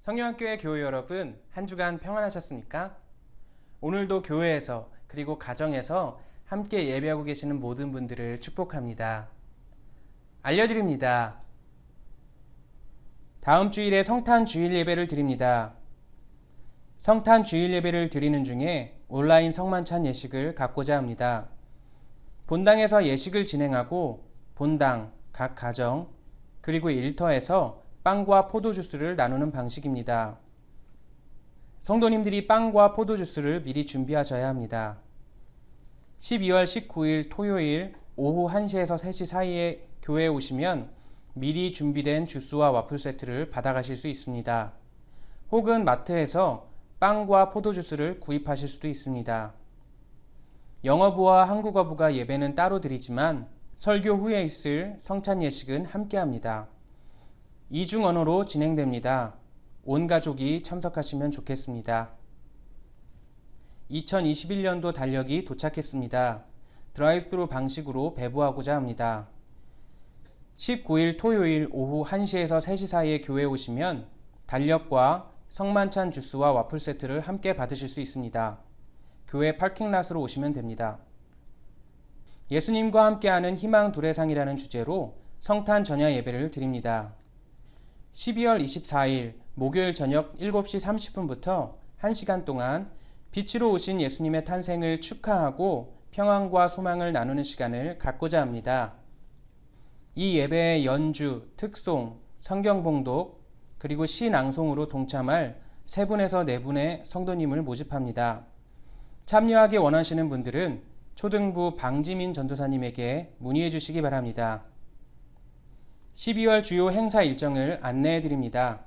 성령학교의 교회 여러분, 한 주간 평안하셨습니까? 오늘도 교회에서 그리고 가정에서 함께 예배하고 계시는 모든 분들을 축복합니다. 알려드립니다. 다음 주일에 성탄 주일 예배를 드립니다. 성탄 주일 예배를 드리는 중에 온라인 성만찬 예식을 갖고자 합니다. 본당에서 예식을 진행하고 본당, 각 가정, 그리고 일터에서 빵과 포도주스를 나누는 방식입니다. 성도님들이 빵과 포도주스를 미리 준비하셔야 합니다. 12월 19일 토요일 오후 1시에서 3시 사이에 교회에 오시면 미리 준비된 주스와 와플 세트를 받아가실 수 있습니다. 혹은 마트에서 빵과 포도주스를 구입하실 수도 있습니다. 영어부와 한국어부가 예배는 따로 드리지만 설교 후에 있을 성찬 예식은 함께합니다. 이중 언어로 진행됩니다. 온 가족이 참석하시면 좋겠습니다. 2021년도 달력이 도착했습니다. 드라이브스루 방식으로 배부하고자 합니다. 19일 토요일 오후 1시에서 3시 사이에 교회에 오시면 달력과 성만찬 주스와 와플 세트를 함께 받으실 수 있습니다. 교회 파킹랏으로 오시면 됩니다. 예수님과 함께하는 희망 두레상이라는 주제로 성탄 전야 예배를 드립니다. 12월 24일 목요일 저녁 7시 30분부터 1시간 동안 빛으로 오신 예수님의 탄생을 축하하고 평안과 소망을 나누는 시간을 갖고자 합니다. 이 예배의 연주, 특송, 성경 봉독, 그리고 시 낭송으로 동참할 3분에서 4분의 성도님을 모집합니다. 참여하기 원하시는 분들은 초등부 방지민 전도사님에게 문의해 주시기 바랍니다. 12월 주요 행사 일정을 안내해 드립니다.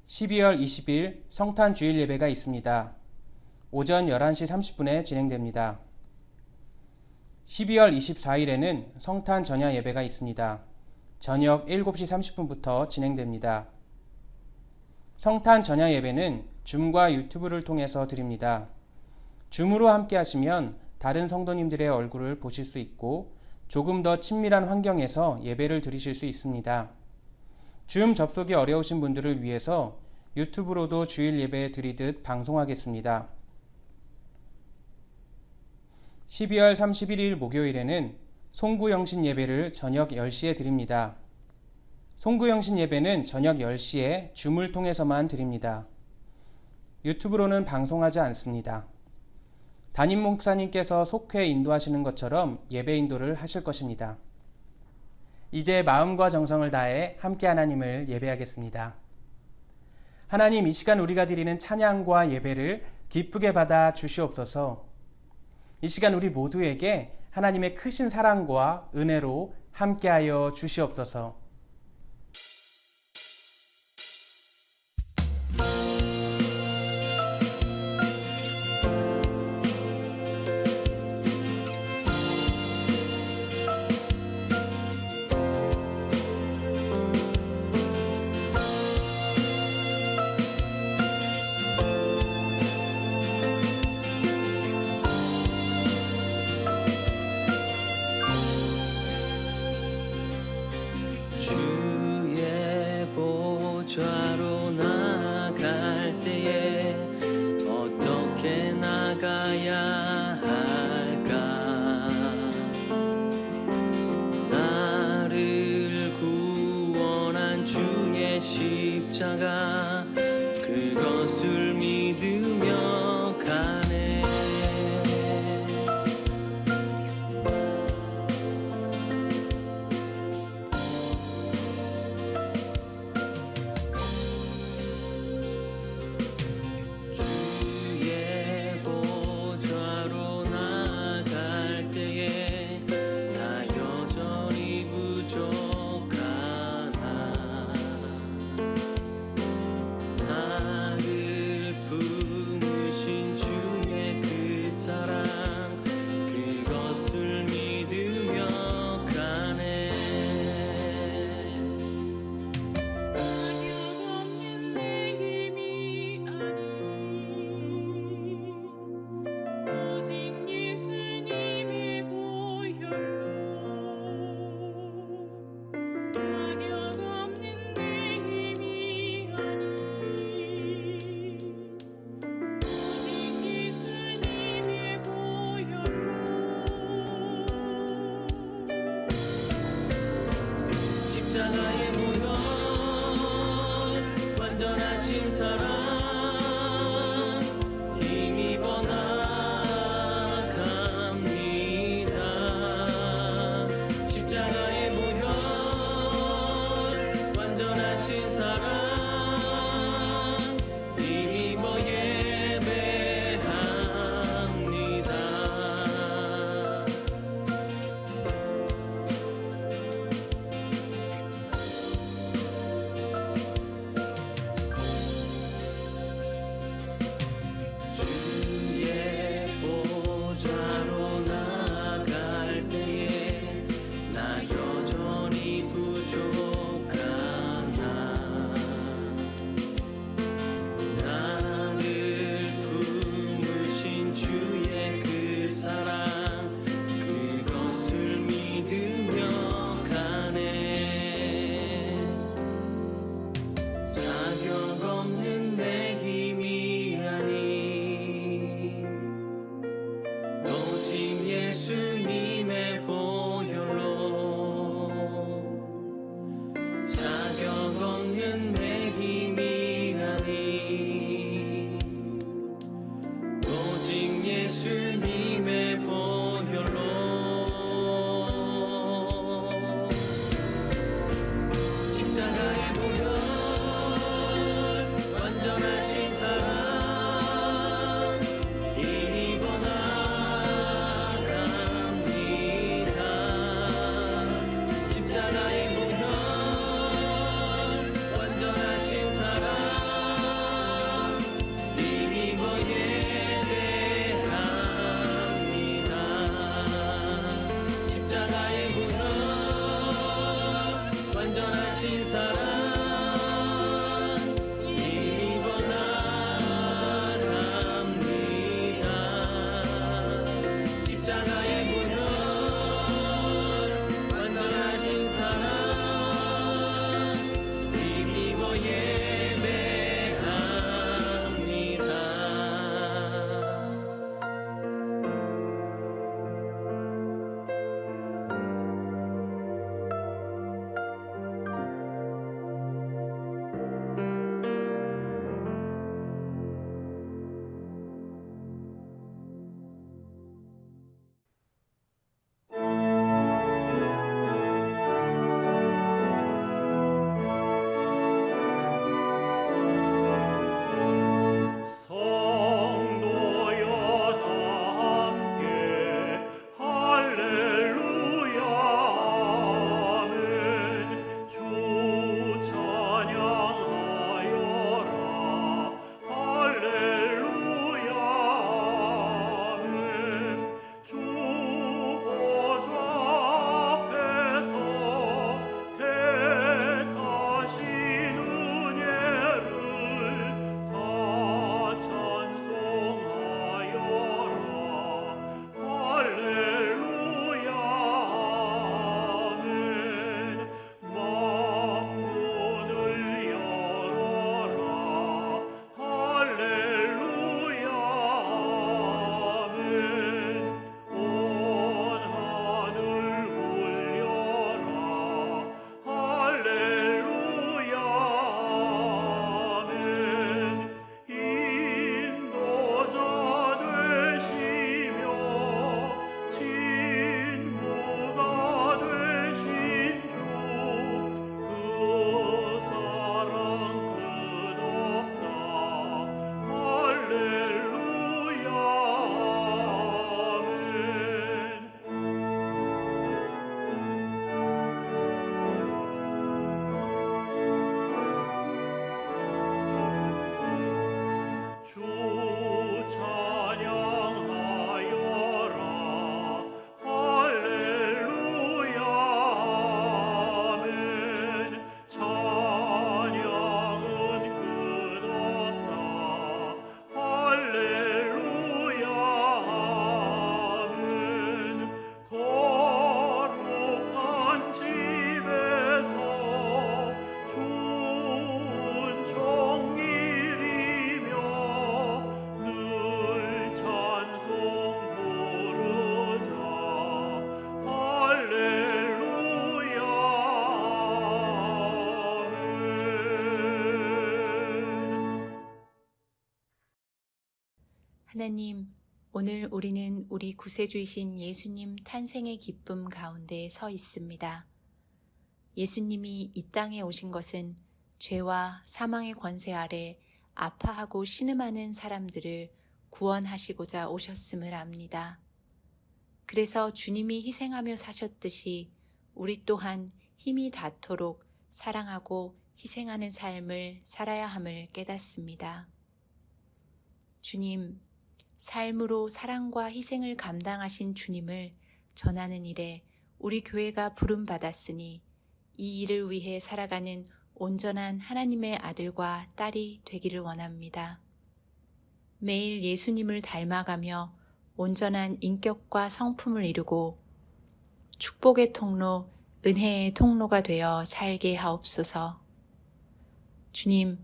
12월 20일 성탄 주일 예배가 있습니다. 오전 11시 30분에 진행됩니다. 12월 24일에는 성탄 전야 예배가 있습니다. 저녁 7시 30분부터 진행됩니다. 성탄 전야 예배는 줌과 유튜브를 통해서 드립니다. 줌으로 함께 하시면 다른 성도님들의 얼굴을 보실 수 있고 조금 더 친밀한 환경에서 예배를 드리실 수 있습니다. 줌 접속이 어려우신 분들을 위해서 유튜브로도 주일 예배 드리듯 방송하겠습니다. 12월 31일 목요일에는 송구영신 예배를 저녁 10시에 드립니다. 송구영신 예배는 저녁 10시에 줌을 통해서만 드립니다. 유튜브로는 방송하지 않습니다. 담임 목사님께서 속회 인도하시는 것처럼 예배 인도를 하실 것입니다. 이제 마음과 정성을 다해 함께 하나님을 예배하겠습니다. 하나님, 이 시간 우리가 드리는 찬양과 예배를 기쁘게 받아 주시옵소서. 이 시간 우리 모두에게 하나님의 크신 사랑과 은혜로 함께하여 주시옵소서. 십자가의 무효 완전하신 사랑 힘입어 나갑니다. 십자가의 무효 완전하신 사랑 힘입어 예배합니다. 하나님, 오늘 우리는 우리 구세주이신 예수님 탄생의 기쁨 가운데 서 있습니다. 예수님이 이 땅에 오신 것은 죄와 사망의 권세 아래 아파하고 신음하는 사람들을 구원하시고자 오셨음을 압니다. 그래서 주님이 희생하며 사셨듯이 우리 또한 힘이 닿도록 사랑하고 희생하는 삶을 살아야 함을 깨닫습니다. 주님, 삶으로 사랑과 희생을 감당하신 주님을 전하는 일에 우리 교회가 부름받았으니 이 일을 위해 살아가는 온전한 하나님의 아들과 딸이 되기를 원합니다. 매일 예수님을 닮아가며 온전한 인격과 성품을 이루고 축복의 통로, 은혜의 통로가 되어 살게 하옵소서. 주님,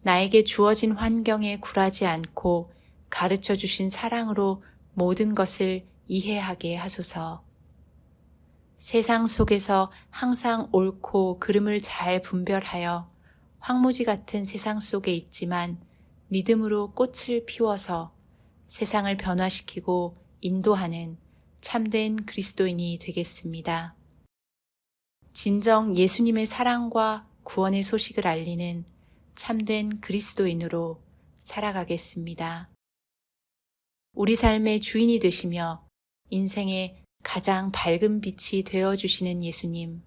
나에게 주어진 환경에 굴하지 않고 가르쳐 주신 사랑으로 모든 것을 이해하게 하소서. 세상 속에서 항상 옳고 그름을 잘 분별하여 황무지 같은 세상 속에 있지만 믿음으로 꽃을 피워서 세상을 변화시키고 인도하는 참된 그리스도인이 되겠습니다. 진정 예수님의 사랑과 구원의 소식을 알리는 참된 그리스도인으로 살아가겠습니다. 우리 삶의 주인이 되시며 인생의 가장 밝은 빛이 되어주시는 예수님,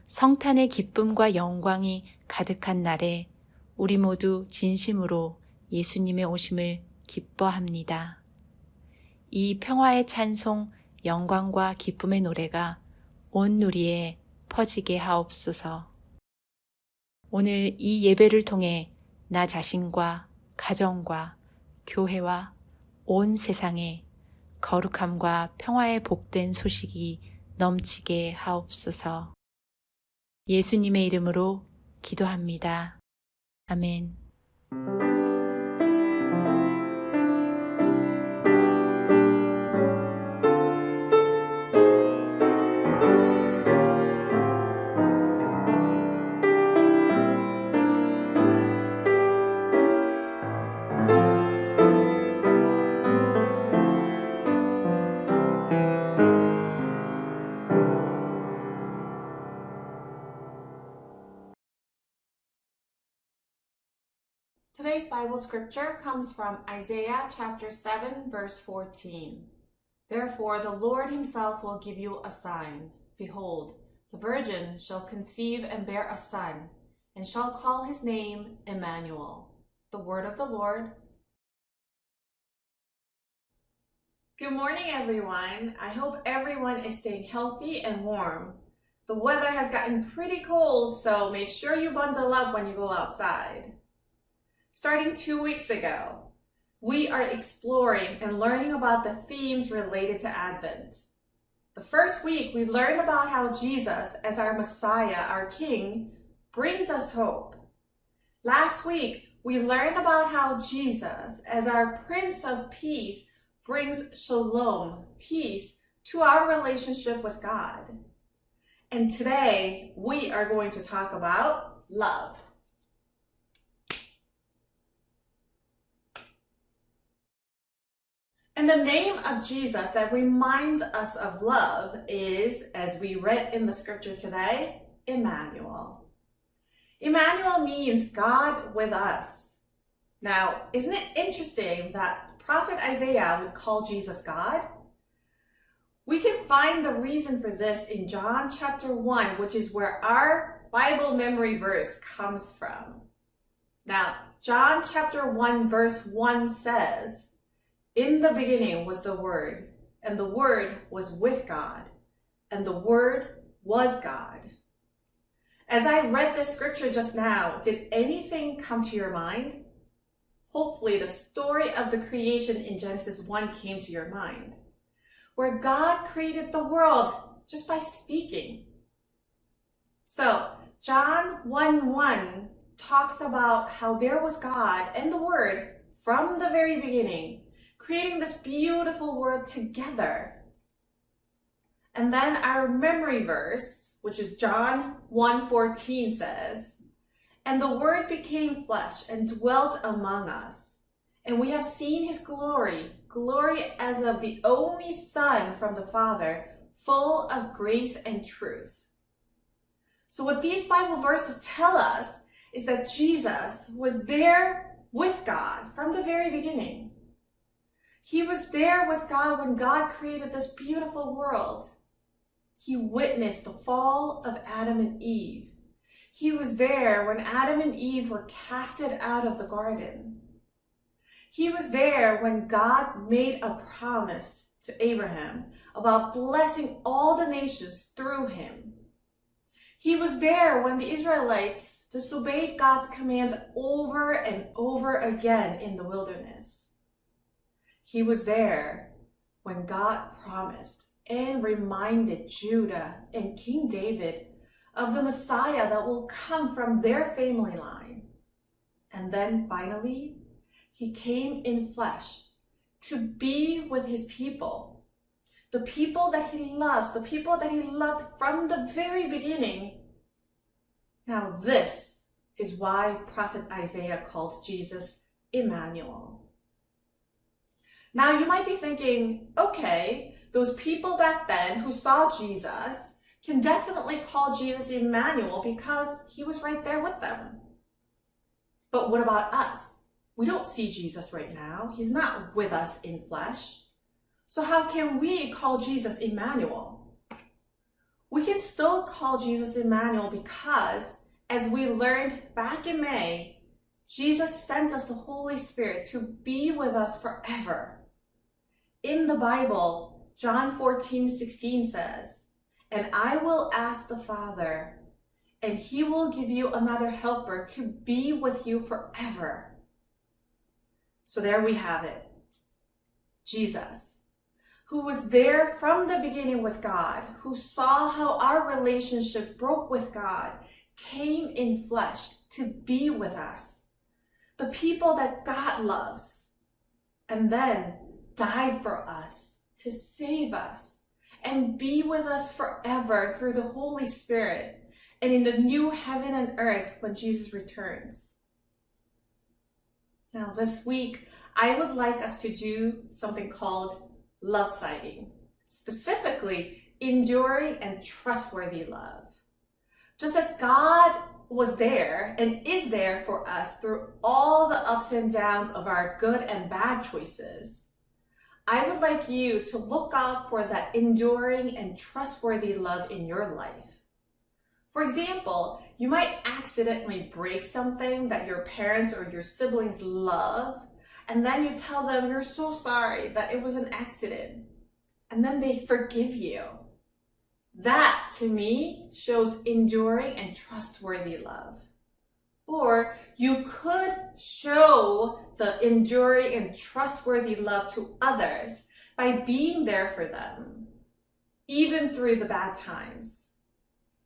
성탄의 기쁨과 영광이 가득한 날에 우리 모두 진심으로 예수님의 오심을 기뻐합니다. 이 평화의 찬송, 영광과 기쁨의 노래가 온 누리에 퍼지게 하옵소서. 오늘 이 예배를 통해 나 자신과 가정과 교회와 온 세상에 거룩함과 평화의 복된 소식이 넘치게 하옵소서. 예수님의 이름으로 기도합니다. 아멘. Today's Bible scripture comes from Isaiah chapter 7, verse 14. Therefore, the Lord himself will give you a sign. Behold, the virgin shall conceive and bear a son, and shall call his name Emmanuel. The word of the Lord. Good morning, everyone. I hope everyone is staying healthy and warm. The weather has gotten pretty cold, so make sure you bundle up when you go outside. Starting 2 weeks ago, we are exploring and learning about the themes related to Advent. The first week, we learned about how Jesus, as our Messiah, our King, brings us hope. Last week, we learned about how Jesus, as our Prince of Peace, brings shalom, peace, to our relationship with God. And today, we are going to talk about love. And the name of Jesus that reminds us of love is, as we read in the scripture today, Emmanuel. Emmanuel means God with us. Now, isn't it interesting that Prophet Isaiah would call Jesus God? We can find the reason for this in John chapter 1, which is where our Bible memory verse comes from. Now, John chapter 1 verse 1 says, "In the beginning was the Word, and the Word was with God, and the Word was God." As I read this scripture just now, did anything come to your mind? Hopefully the story of the creation in Genesis 1 came to your mind, where God created the world just by speaking. So John 1:1 talks about how there was God and the Word from the very beginning, creating this beautiful world together. And then our memory verse, which is John 1:14 says, "And the Word became flesh and dwelt among us, And we have seen his glory, glory as of the only Son from the Father, full of grace and truth. So what these Bible verses tell us is that Jesus was there with God from the very beginning. He was there with God when God created this beautiful world. He witnessed the fall of Adam and Eve. He was there when Adam and Eve were casted out of the garden. He was there when God made a promise to Abraham about blessing all the nations through him. He was there when the Israelites disobeyed God's commands over and over again in the wilderness. He was there when God promised and reminded Judah and King David of the Messiah that will come from their family line. And then finally, he came in flesh to be with his people, the people that he loves, the people that he loved from the very beginning. Now this is why Prophet Isaiah called Jesus Emmanuel. Now you might be thinking, okay, those people back then who saw Jesus can definitely call Jesus Emmanuel because he was right there with them. But what about us? We don't see Jesus right now. He's not with us in flesh. So how can we call Jesus Emmanuel? We can still call Jesus Emmanuel because, as we learned back in May, Jesus sent us the Holy Spirit to be with us forever. In the Bible, John 14:16 says, "And I will ask the Father, and he will give you another helper to be with you forever." So there we have it. Jesus, who was there from the beginning with God, who saw how our relationship broke with God, came in flesh to be with us, the people that God loves, and then died for us to save us and be with us forever through the Holy Spirit and in the new heaven and earth when Jesus returns. Now this week, I would like us to do something called love sighting, specifically enduring and trustworthy love. Just as God was there and is there for us through all the ups and downs of our good and bad choices, I would like you to look out for that enduring and trustworthy love in your life. For example, you might accidentally break something that your parents or your siblings love, and then you tell them you're so sorry that it was an accident, and then they forgive you. That, to me, shows enduring and trustworthy love. Or you could show the enduring and trustworthy love to others by being there for them, even through the bad times.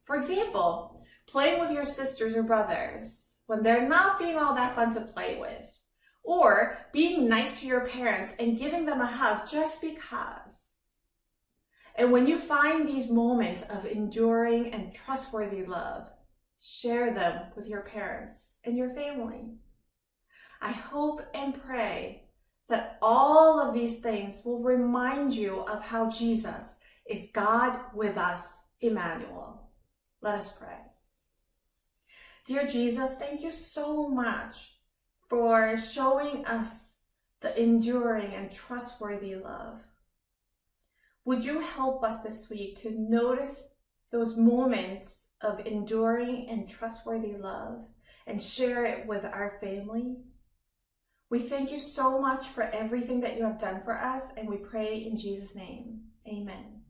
For example, playing with your sisters or brothers when they're not being all that fun to play with, or being nice to your parents and giving them a hug just because. And when you find these moments of enduring and trustworthy love, share them with your parents and your family. I hope and pray that all of these things will remind you of how Jesus is God with us, Emmanuel. Let us pray. Dear Jesus, thank you so much for showing us the enduring and trustworthy love. Would you help us this week to notice those moments of enduring and trustworthy love and share it with our family? We thank you so much for everything that you have done for us, and we pray in Jesus' name. Amen.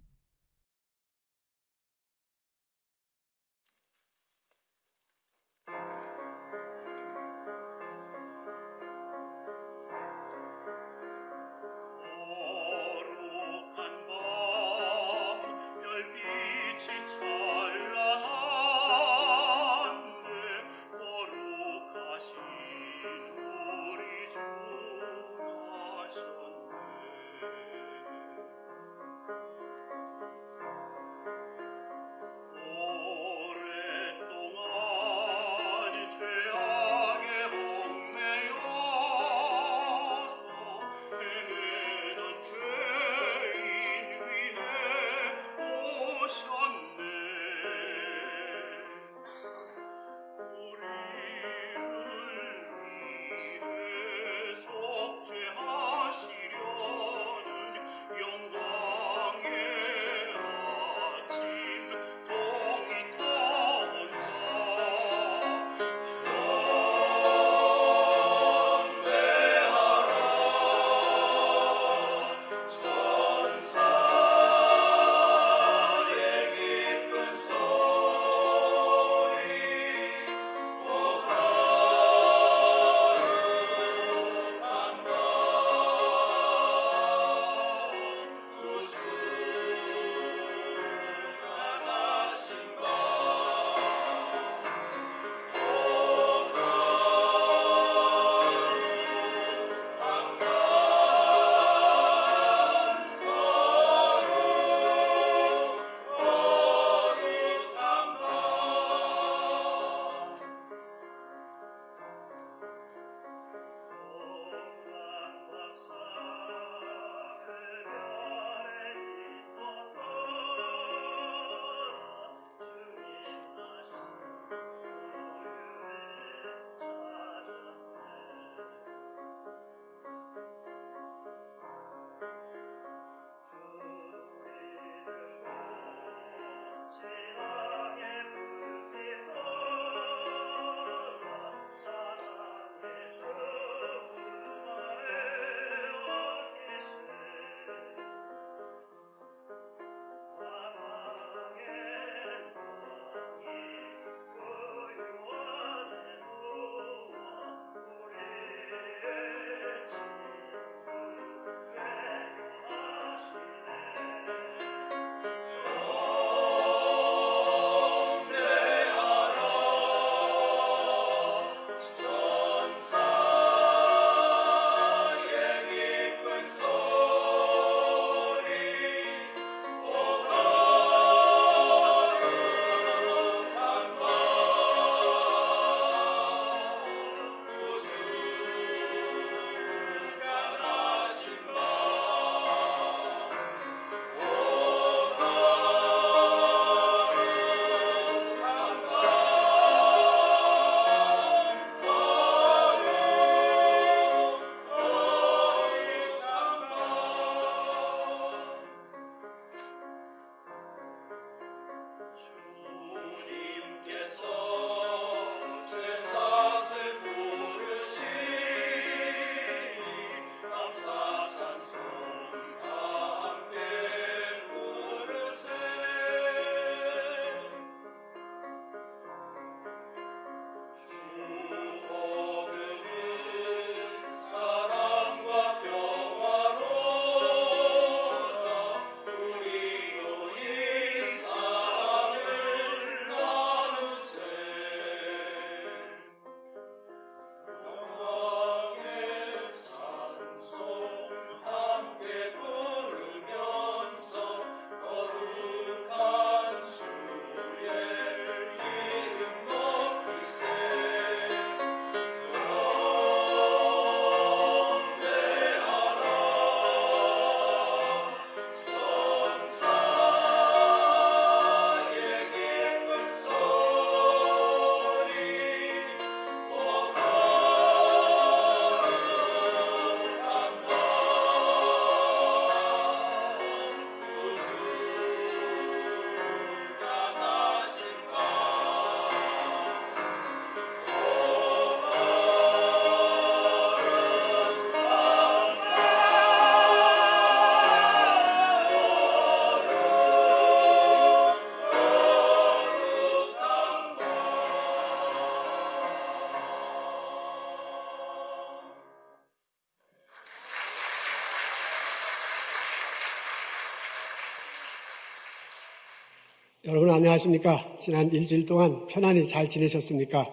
여러분 안녕하십니까? 지난 일주일 동안 편안히 잘 지내셨습니까?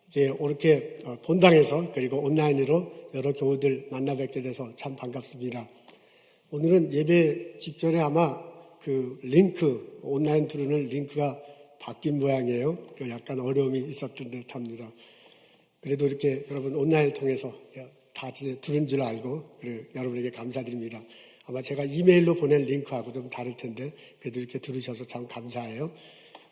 이제 이렇게 본당에서 그리고 온라인으로 여러 교우들 만나 뵙게 돼서 참 반갑습니다. 오늘은 예배 직전에 아마 그 링크, 온라인 들으는 링크가 바뀐 모양이에요. 약간 어려움이 있었던 듯 합니다. 그래도 이렇게 여러분 온라인을 통해서 다 들은 줄 알고 여러분에게 감사드립니다. 아마 제가 이메일로 보낸 링크하고 좀 다를 텐데 그래도 이렇게 들으셔서 참 감사해요.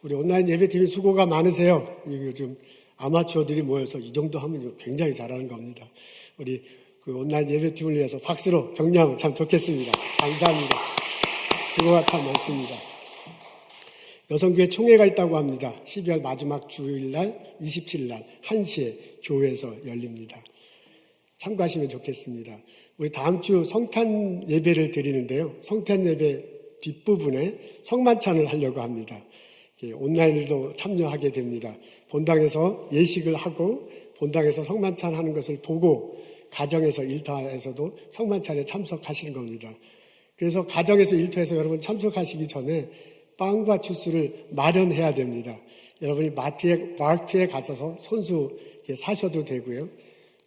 우리 온라인 예배팀이 수고가 많으세요. 요즘 아마추어들이 모여서 이 정도 하면 굉장히 잘하는 겁니다. 우리 그 온라인 예배팀을 위해서 박수로 격려하면 참 좋겠습니다. 감사합니다. 수고가 참 많습니다. 여성교회 총회가 있다고 합니다. 12월 마지막 주일날 27일날 1시에 교회에서 열립니다. 참고하시면 좋겠습니다. 우리 다음 주 성탄 예배를 드리는데요. 성탄 예배 뒷부분에 성만찬을 하려고 합니다. 온라인으로도 참여하게 됩니다. 본당에서 예식을 하고 본당에서 성만찬 하는 것을 보고 가정에서 일터에서도 성만찬에 참석하시는 겁니다. 그래서 가정에서 일터에서 여러분 참석하시기 전에 빵과 주스를 마련해야 됩니다. 여러분이 마트에 가셔서 손수 사셔도 되고요.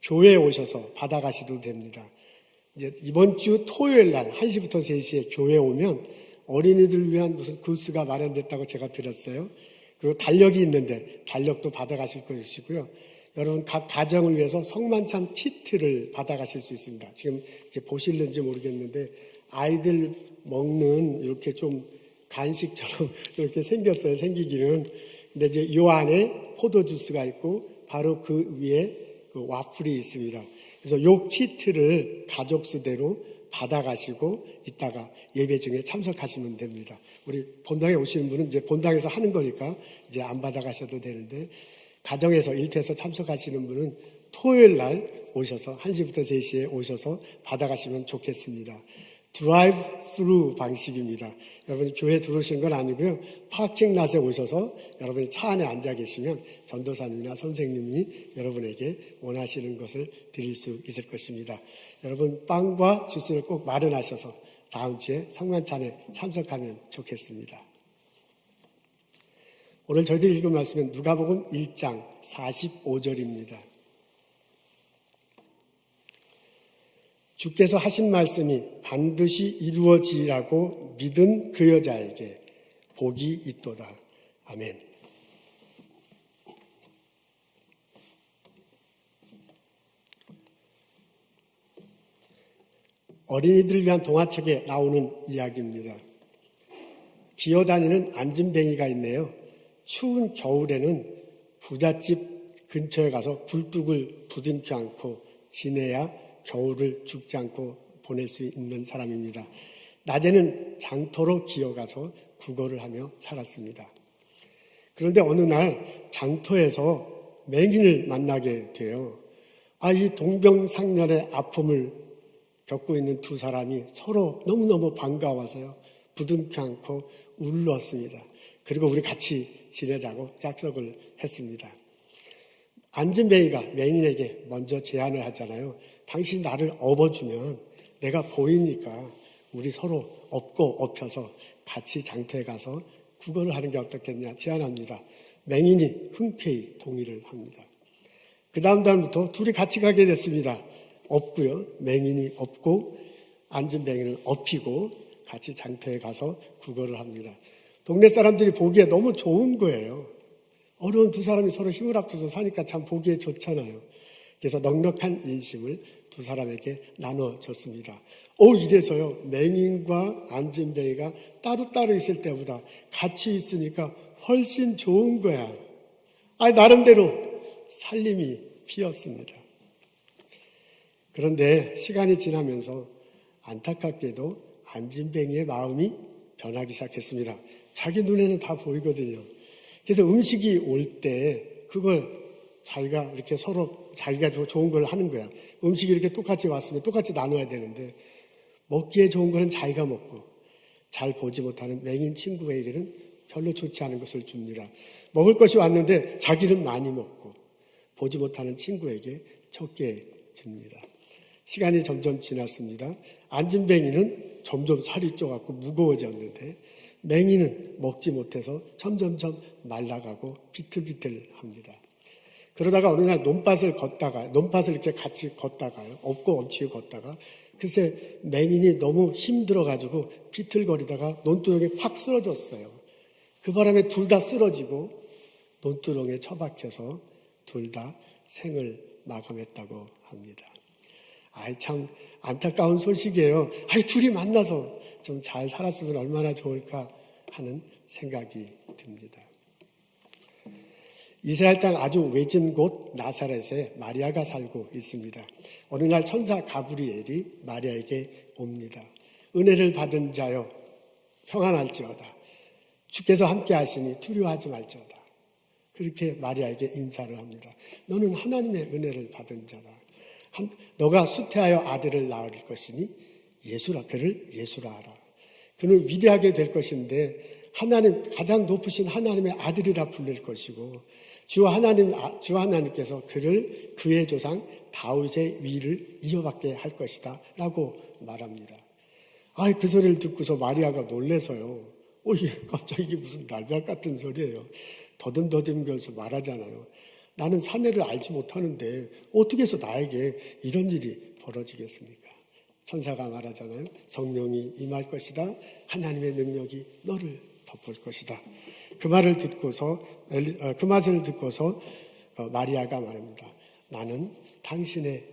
교회에 오셔서 받아가셔도 됩니다. 이제 이번 주 토요일 날 1시부터 3시에 교회에 오면 어린이들 위한 무슨 구스가 마련됐다고 제가 들었어요. 그리고 달력이 있는데 달력도 받아가실 것이고요. 여러분 각 가정을 위해서 성만찬 키트를 받아가실 수 있습니다. 지금 이제 보실는지 모르겠는데 아이들 먹는 이렇게 좀 간식처럼 이렇게 생겼어요. 생기기는. 근데 이제 이 안에 포도주스가 있고 바로 그 위에 그 와플이 있습니다. 그래서 이 키트를 가족 수대로 받아가시고 이따가 예배 중에 참석하시면 됩니다. 우리 본당에 오시는 분은 이제 본당에서 하는 거니까 이제 안 받아가셔도 되는데 가정에서 일터에서 참석하시는 분은 토요일 날 오셔서 1시부터 3시에 오셔서 받아가시면 좋겠습니다. 드라이브 스루 방식입니다. 여러분이 교회에 들어오시는 건 아니고요. 파킹랏에 오셔서 여러분이 차 안에 앉아 계시면 전도사님이나 선생님이 여러분에게 원하시는 것을 드릴 수 있을 것입니다. 여러분 빵과 주스를 꼭 마련하셔서 다음 주에 성만찬에 참석하면 좋겠습니다. 오늘 저희들이 읽은 말씀은 누가복음 1장 45절입니다. 주께서 하신 말씀이 반드시 이루어지라고 믿은 그 여자에게 복이 있도다. 아멘. 어린이들을 위한 동화책에 나오는 이야기입니다. 기어다니는 안진뱅이가 있네요. 추운 겨울에는 부잣집 근처에 가서 굴뚝을 부둥켜 안고 지내야 겨울을 죽지 않고 보낼 수 있는 사람입니다. 낮에는 장터로 기어가서 구걸을 하며 살았습니다. 그런데 어느 날 장터에서 맹인을 만나게 돼요. 이 동병상련의 아픔을 겪고 있는 두 사람이 서로 너무너무 반가워서요. 부둥켜 안고 울었습니다. 그리고 우리 같이 지내자고 약속을 했습니다. 안진뱅이가 맹인에게 먼저 제안을 하잖아요. 당신 나를 업어주면 내가 보이니까 우리 서로 업고 업혀서 같이 장터에 가서 구걸을 하는 게 어떻겠냐 제안합니다. 맹인이 흔쾌히 동의를 합니다. 그 다음 달부터 둘이 같이 가게 됐습니다. 업고요. 맹인이 업고 안진뱅이를 업히고 같이 장터에 가서 구걸을 합니다. 동네 사람들이 보기에 너무 좋은 거예요. 어려운 두 사람이 서로 힘을 합쳐서 사니까 참 보기에 좋잖아요. 그래서 넉넉한 인심을 두 사람에게 나눠줬습니다. 이래서요. 맹인과 안진뱅이가 따로따로 있을 때보다 같이 있으니까 훨씬 좋은 거야. 나름대로 살림이 피었습니다. 그런데 시간이 지나면서 안타깝게도 안진뱅이의 마음이 변하기 시작했습니다. 자기 눈에는 다 보이거든요. 그래서 음식이 올 때 그걸 자기가 이렇게 서로 자기가 좋은 걸 하는 거야. 음식이 이렇게 똑같이 왔으면 똑같이 나눠야 되는데 먹기에 좋은 거는 자기가 먹고 잘 보지 못하는 맹인 친구에게는 별로 좋지 않은 것을 줍니다. 먹을 것이 왔는데 자기는 많이 먹고 보지 못하는 친구에게 적게 줍니다. 시간이 점점 지났습니다. 안진뱅이는 점점 살이 쪄갖고 무거워졌는데 맹이는 먹지 못해서 점점점 말라가고 비틀비틀합니다. 그러다가 어느 날 논밭을 이렇게 같이 걷다가요. 없고 없이 걷다가 글쎄 맹인이 너무 힘들어가지고 비틀거리다가 논두렁에 팍 쓰러졌어요. 그 바람에 둘 다 쓰러지고 논두렁에 처박혀서 둘 다 생을 마감했다고 합니다. 참 안타까운 소식이에요. 둘이 만나서 좀 잘 살았으면 얼마나 좋을까 하는 생각이 듭니다. 이스라엘 땅 아주 외진 곳 나사렛에 마리아가 살고 있습니다. 어느 날 천사 가브리엘이 마리아에게 옵니다. 은혜를 받은 자여 평안할지어다. 주께서 함께 하시니 두려워하지 말지어다. 그렇게 마리아에게 인사를 합니다. 너는 하나님의 은혜를 받은 자다. 너가 수태하여 아들을 낳을 것이니 그를 예수라 하라. 그는 위대하게 될 것인데 가장 높으신 하나님의 아들이라 불릴 것이고 주 하나님께서 그를 그의 조상 다윗의 위를 이어받게 할 것이다 라고 말합니다. 그 소리를 듣고서 마리아가 놀래서요. 갑자기 이게 무슨 날벼락 같은 소리예요. 더듬더듬면서 말하잖아요. 나는 사내를 알지 못하는데 어떻게 해서 나에게 이런 일이 벌어지겠습니까? 천사가 말하잖아요. 성령이 임할 것이다. 하나님의 능력이 너를 덮을 것이다. 그 맛을 듣고서 마리아가 말합니다. 나는 당신의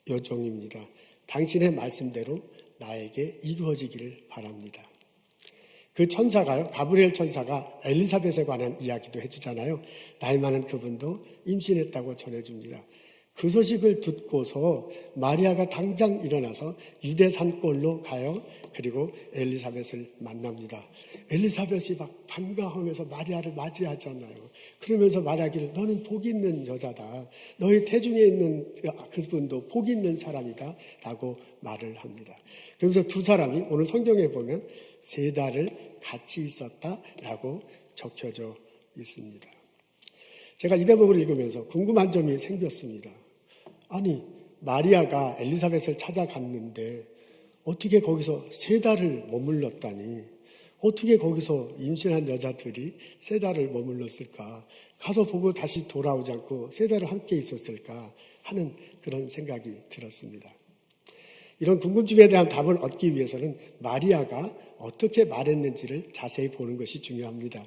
여종입니다. 당신의 말씀대로 나에게 이루어지기를 바랍니다. 그 천사가요, 가브리엘 천사가 엘리사벳에 관한 이야기도 해주잖아요. 나이 많은 그분도 임신했다고 전해줍니다. 그 소식을 듣고서 마리아가 당장 일어나서 유대 산골로 가요. 그리고 엘리사벳을 만납니다. 엘리사벳이 막 반가워하면서 마리아를 맞이하잖아요. 그러면서 말하기를 너는 복 있는 여자다. 너희 태중에 있는 그분도 복 있는 사람이다 라고 말을 합니다. 그러면서 두 사람이 오늘 성경에 보면 3달을 같이 있었다라고 적혀져 있습니다. 제가 이 대목을 읽으면서 궁금한 점이 생겼습니다. 마리아가 엘리사벳을 찾아갔는데 어떻게 거기서 3달을 머물렀다니, 어떻게 거기서 임신한 여자들이 3달을 머물렀을까, 가서 보고 다시 돌아오지 않고 3달을 함께 있었을까 하는 그런 생각이 들었습니다. 이런 궁금증에 대한 답을 얻기 위해서는 마리아가 어떻게 말했는지를 자세히 보는 것이 중요합니다.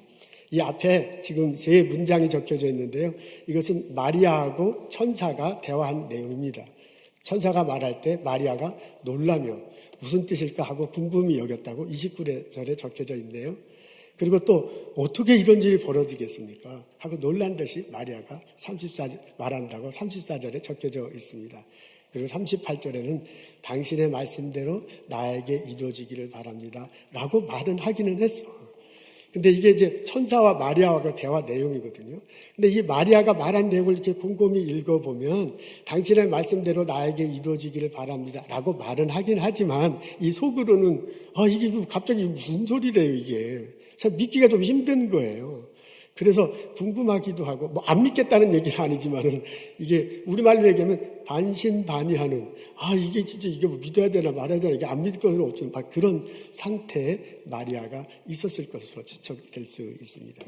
이 앞에 지금 3문장이 적혀져 있는데요. 이것은 마리아하고 천사가 대화한 내용입니다. 천사가 말할 때 마리아가 놀라며 무슨 뜻일까 하고 궁금히 여겼다고 29절에 적혀져 있네요. 그리고 또 어떻게 이런 일이 벌어지겠습니까? 하고 놀란 듯이 마리아가 말한다고 34절에 적혀져 있습니다. 그리고 38절에는 당신의 말씀대로 나에게 이루어지기를 바랍니다 라고 말은 하기는 했어. 근데 이게 이제 천사와 마리아와의 대화 내용이거든요. 근데 이 마리아가 말한 내용을 이렇게 곰곰이 읽어보면 당신의 말씀대로 나에게 이루어지기를 바랍니다 라고 말은 하긴 하지만 이 속으로는 이게 갑자기 무슨 소리래요 이게. 참 믿기가 좀 힘든 거예요. 그래서 궁금하기도 하고 안 믿겠다는 얘기는 아니지만은 이게 우리말로 얘기하면 반신반의하는 이게 진짜 이게 믿어야 되나 말아야 되나 이게 안 믿을 것은 없지만 그런 상태에 마리아가 있었을 것으로 추측될 수 있습니다.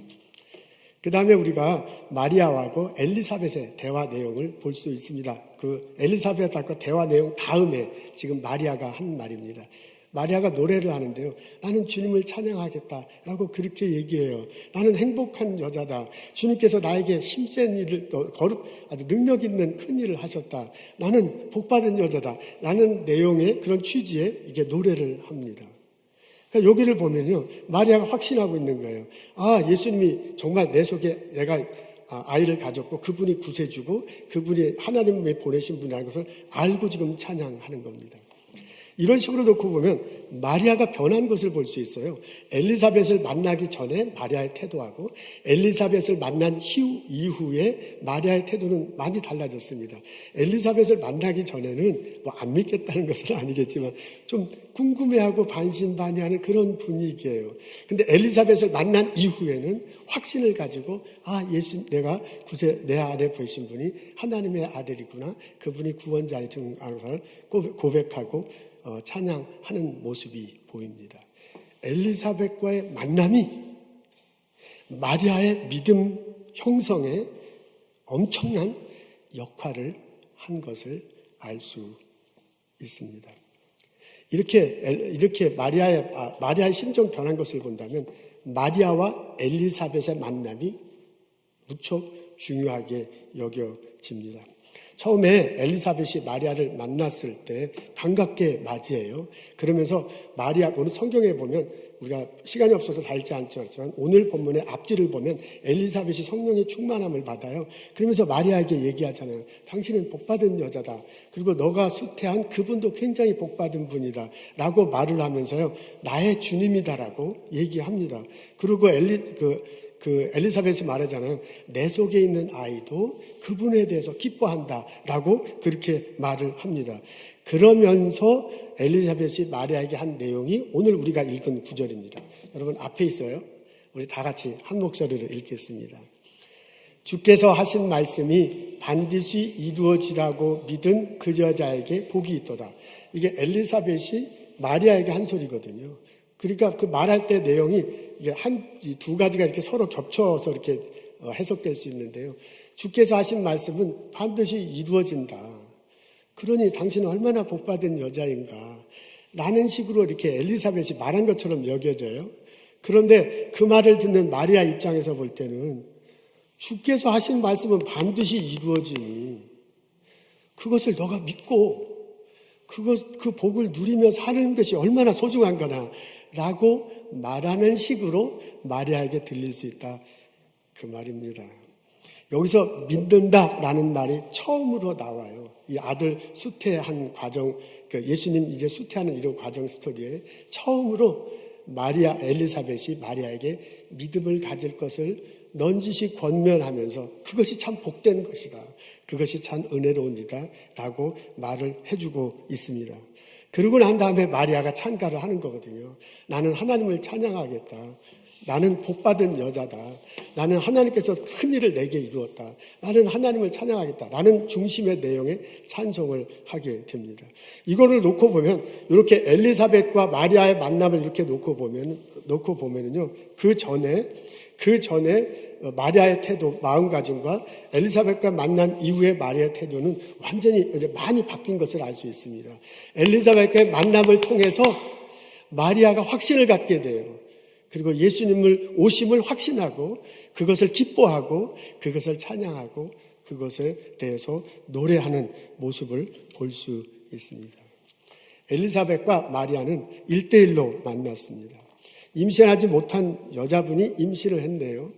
그 다음에 우리가 마리아하고 엘리사벳의 대화 내용을 볼 수 있습니다. 그 엘리사벳하고 대화 내용 다음에 지금 마리아가 한 말입니다. 마리아가 노래를 하는데요. 나는 주님을 찬양하겠다라고 그렇게 얘기해요. 나는 행복한 여자다. 주님께서 나에게 힘센 일을 아주 능력 있는 큰 일을 하셨다. 나는 복받은 여자다. 라는 내용의 그런 취지의 이게 노래를 합니다. 그러니까 여기를 보면요. 마리아가 확신하고 있는 거예요. 예수님이 정말 내 속에 내가 아이를 가졌고 그분이 구세주고 그분이 하나님이 보내신 분이라는 것을 알고 지금 찬양하는 겁니다. 이런 식으로 놓고 보면 마리아가 변한 것을 볼 수 있어요. 엘리사벳을 만나기 전에 마리아의 태도하고 엘리사벳을 만난 이후에 마리아의 태도는 많이 달라졌습니다. 엘리사벳을 만나기 전에는 안 믿겠다는 것은 아니겠지만 좀 궁금해하고 반신반의하는 그런 분위기예요. 근데 엘리사벳을 만난 이후에는 확신을 가지고 내가 내 안에 보이신 분이 하나님의 아들이구나. 그분이 구원자의 증거를 고백하고 찬양하는 모습이 보입니다. 엘리사벳과의 만남이 마리아의 믿음 형성에 엄청난 역할을 한 것을 알 수 있습니다. 이렇게 마리아의 심정 변한 것을 본다면 마리아와 엘리사벳의 만남이 무척 중요하게 여겨집니다. 처음에 엘리사벳이 마리아를 만났을 때 반갑게 맞이해요. 그러면서 오늘 성경에 보면 우리가 시간이 없어서 다 읽지 않지만 오늘 본문의 앞뒤를 보면 엘리사벳이 성령의 충만함을 받아요. 그러면서 마리아에게 얘기하잖아요. 당신은 복받은 여자다. 그리고 너가 수태한 그분도 굉장히 복받은 분이다. 라고 말을 하면서요. 나의 주님이다라고 얘기합니다. 그리고 엘리사벳이 말하잖아요. 내 속에 있는 아이도 그분에 대해서 기뻐한다 라고 그렇게 말을 합니다. 그러면서 엘리사벳이 마리아에게 한 내용이 오늘 우리가 읽은 구절입니다. 여러분 앞에 있어요. 우리 다 같이 한 목소리로 읽겠습니다. 주께서 하신 말씀이 반드시 이루어지라고 믿은 그 여자에게 복이 있도다. 이게 엘리사벳이 마리아에게 한 소리거든요. 그러니까 그 말할 때 내용이 이게 두 가지가 이렇게 서로 겹쳐서 이렇게 해석될 수 있는데요. 주께서 하신 말씀은 반드시 이루어진다. 그러니 당신은 얼마나 복받은 여자인가. 라는 식으로 이렇게 엘리사벳이 말한 것처럼 여겨져요. 그런데 그 말을 듣는 마리아 입장에서 볼 때는 주께서 하신 말씀은 반드시 이루어지니 그것을 너가 믿고 그 복을 누리며 사는 것이 얼마나 소중한 거나 라고 말하는 식으로 마리아에게 들릴 수 있다. 그 말입니다. 여기서 믿는다라는 말이 처음으로 나와요. 이 아들 수태한 과정, 예수님 이제 수태하는 이런 과정 스토리에 처음으로 엘리사벳이 마리아에게 믿음을 가질 것을 넌지시 권면하면서 그것이 참 복된 것이다. 그것이 참 은혜로운 일이다. 라고 말을 해주고 있습니다. 그러고 난 다음에 마리아가 찬가를 하는 거거든요. 나는 하나님을 찬양하겠다. 나는 복받은 여자다. 나는 하나님께서 큰 일을 내게 이루었다. 나는 하나님을 찬양하겠다. 라는 중심의 내용의 찬송을 하게 됩니다. 이거를 놓고 보면 이렇게 엘리사벳과 마리아의 만남을 이렇게 놓고 보면은요. 그 전에 마리아의 태도, 마음가짐과 엘리사벳과 만난 이후의 마리아의 태도는 완전히 이제 많이 바뀐 것을 알 수 있습니다. 엘리사벳과의 만남을 통해서 마리아가 확신을 갖게 돼요. 그리고 예수님을 오심을 확신하고 그것을 기뻐하고 그것을 찬양하고 그것에 대해서 노래하는 모습을 볼 수 있습니다. 엘리사벳과 마리아는 1대1로 만났습니다. 임신하지 못한 여자분이 임신을 했네요.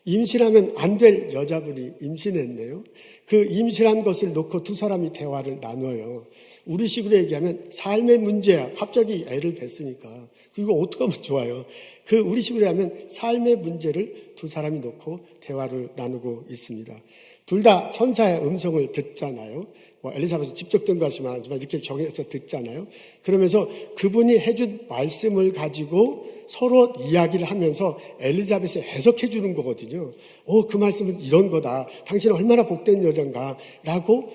임신하면 안 될 여자분이 임신했네요. 그 임신한 것을 놓고 두 사람이 대화를 나눠요. 우리 식으로 얘기하면 삶의 문제야. 갑자기 애를 뱄으니까. 그거 어떻게 하면 좋아요? 우리 식으로 하면 삶의 문제를 두 사람이 놓고 대화를 나누고 있습니다. 둘 다 천사의 음성을 듣잖아요. 엘리사벳은 직접 든 것이지만 이렇게 경에서 듣잖아요. 그러면서 그분이 해준 말씀을 가지고 서로 이야기를 하면서 엘리사벳이 해석해 주는 거거든요. 그 말씀은 이런 거다. 당신은 얼마나 복된 여자인가 라고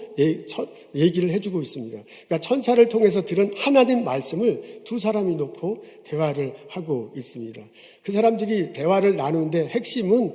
얘기를 해주고 있습니다. 그러니까 천사를 통해서 들은 하나님 말씀을 두 사람이 놓고 대화를 하고 있습니다. 그 사람들이 대화를 나누는데 핵심은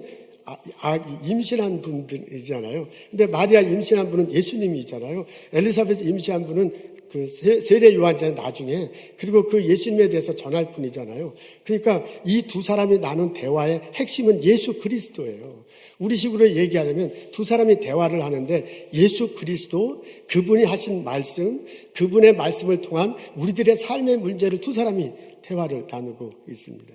임신한 분들이잖아요. 근데 마리아 임신한 분은 예수님이잖아요. 엘리사벳 임신한 분은 그 세례 요한자는 나중에, 그리고 그 예수님에 대해서 전할 분이잖아요. 그러니까 이 두 사람이 나눈 대화의 핵심은 예수 그리스도예요. 우리 식으로 얘기하자면 두 사람이 대화를 하는데 예수 그리스도, 그분이 하신 말씀, 그분의 말씀을 통한 우리들의 삶의 문제를 두 사람이 대화를 나누고 있습니다.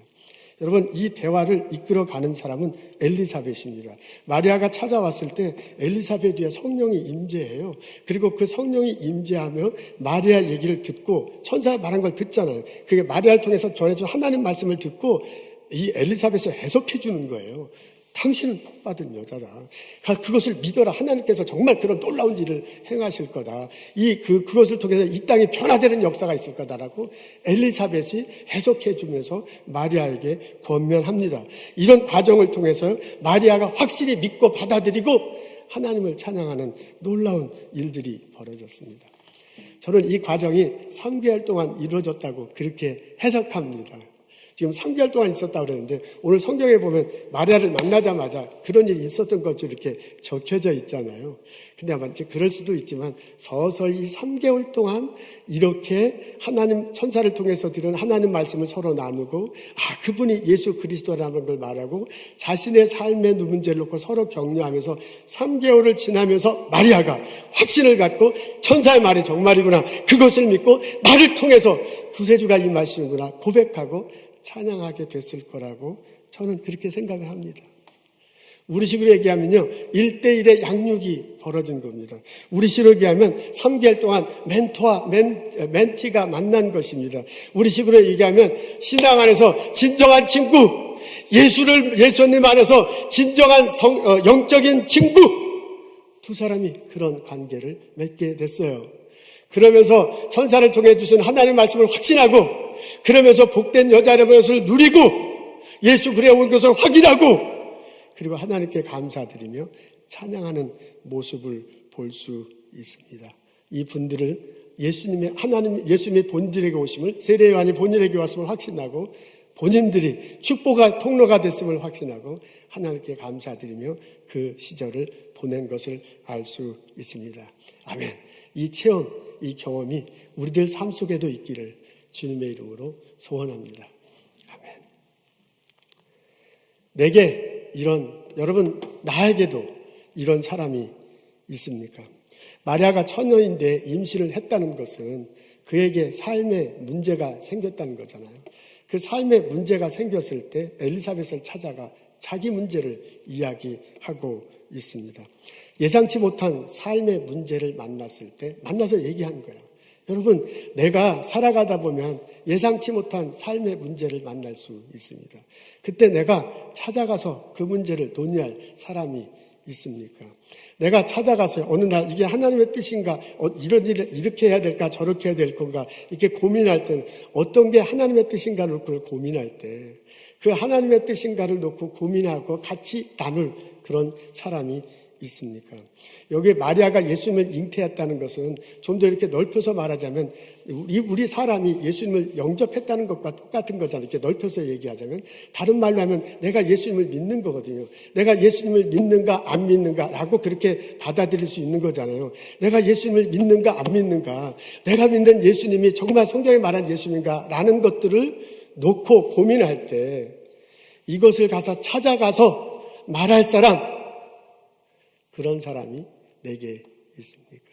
여러분, 이 대화를 이끌어가는 사람은 엘리사벳입니다. 마리아가 찾아왔을 때 엘리사벳 위에 성령이 임재해요. 그리고 그 성령이 임재하며 마리아 얘기를 듣고 천사가 말한 걸 듣잖아요. 그게 마리아를 통해서 전해준 하나님 말씀을 듣고 이 엘리사벳을 해석해 주는 거예요. 당신은 복받은 여자다. 그것을 믿어라. 하나님께서 정말 그런 놀라운 일을 행하실 거다. 그것을 통해서 이 땅이 변화되는 역사가 있을 거다라고 엘리사벳이 해석해 주면서 마리아에게 권면합니다. 이런 과정을 통해서 마리아가 확실히 믿고 받아들이고 하나님을 찬양하는 놀라운 일들이 벌어졌습니다. 저는 이 과정이 3개월 동안 이루어졌다고 그렇게 해석합니다. 지금 3개월 동안 있었다고 그러는데 오늘 성경에 보면 마리아를 만나자마자 그런 일이 있었던 것처럼 이렇게 적혀져 있잖아요. 근데 아마 이제 그럴 수도 있지만 서서히 3개월 동안 이렇게 하나님 천사를 통해서 들은 하나님 말씀을 서로 나누고 그분이 예수 그리스도라는 걸 말하고 자신의 삶의 문제를 놓고 서로 격려하면서 3개월을 지나면서 마리아가 확신을 갖고 천사의 말이 정말이구나, 그것을 믿고 나를 통해서 구세주가 임하시는구나 고백하고 찬양하게 됐을 거라고 저는 그렇게 생각을 합니다. 우리식으로 얘기하면요, 1대1의 양육이 벌어진 겁니다. 우리식으로 얘기하면 3개월 동안 멘토와 멘티가 만난 것입니다. 우리식으로 얘기하면 신앙 안에서 진정한 친구, 예수님 안에서 진정한 영적인 친구, 두 사람이 그런 관계를 맺게 됐어요. 그러면서 천사를 통해 주신 하나님의 말씀을 확신하고, 그러면서 복된 여자라는 것을 누리고 예수 그리스도에 온 것을 확인하고, 그리고 하나님께 감사드리며 찬양하는 모습을 볼 수 있습니다. 이 분들을 예수님의 본질에게 오심을, 세례 요한이 본인에게 왔음을 확신하고 본인들이 축복의 통로가 됐음을 확신하고 하나님께 감사드리며 그 시절을 보낸 것을 알 수 있습니다. 아멘. 이 체험, 이 경험이 우리들 삶 속에도 있기를 주님의 이름으로 소원합니다. 아멘. 내게 여러분 나에게도 이런 사람이 있습니까? 마리아가 처녀인데 임신을 했다는 것은 그에게 삶의 문제가 생겼다는 거잖아요. 그 삶의 문제가 생겼을 때 엘리사벳을 찾아가 자기 문제를 이야기하고 있습니다. 예상치 못한 삶의 문제를 만나서 얘기하는 거야. 여러분, 내가 살아가다 보면 예상치 못한 삶의 문제를 만날 수 있습니다. 그때 내가 찾아가서 그 문제를 논의할 사람이 있습니까? 내가 찾아가서 어느 날 이게 하나님의 뜻인가, 이런 일을 이렇게 해야 될까, 저렇게 해야 될 건가, 이렇게 고민할 때는 어떤 게 하나님의 뜻인가를 놓고 고민할 때 그 하나님의 뜻인가를 놓고 고민하고 같이 나눌 그런 사람이 있습니까? 여기 마리아가 예수님을 잉태했다는 것은 좀 더 이렇게 넓혀서 말하자면 우리 사람이 예수님을 영접했다는 것과 똑같은 거잖아요. 이렇게 넓혀서 얘기하자면, 다른 말로 하면 내가 예수님을 믿는 거거든요. 내가 예수님을 믿는가 안 믿는가라고 그렇게 받아들일 수 있는 거잖아요. 내가 예수님을 믿는가 안 믿는가, 내가 믿는 예수님이 정말 성경에 말한 예수님인가 라는 것들을 놓고 고민할 때 이것을 가서 찾아가서 말할 사람, 그런 사람이 내게 있습니까?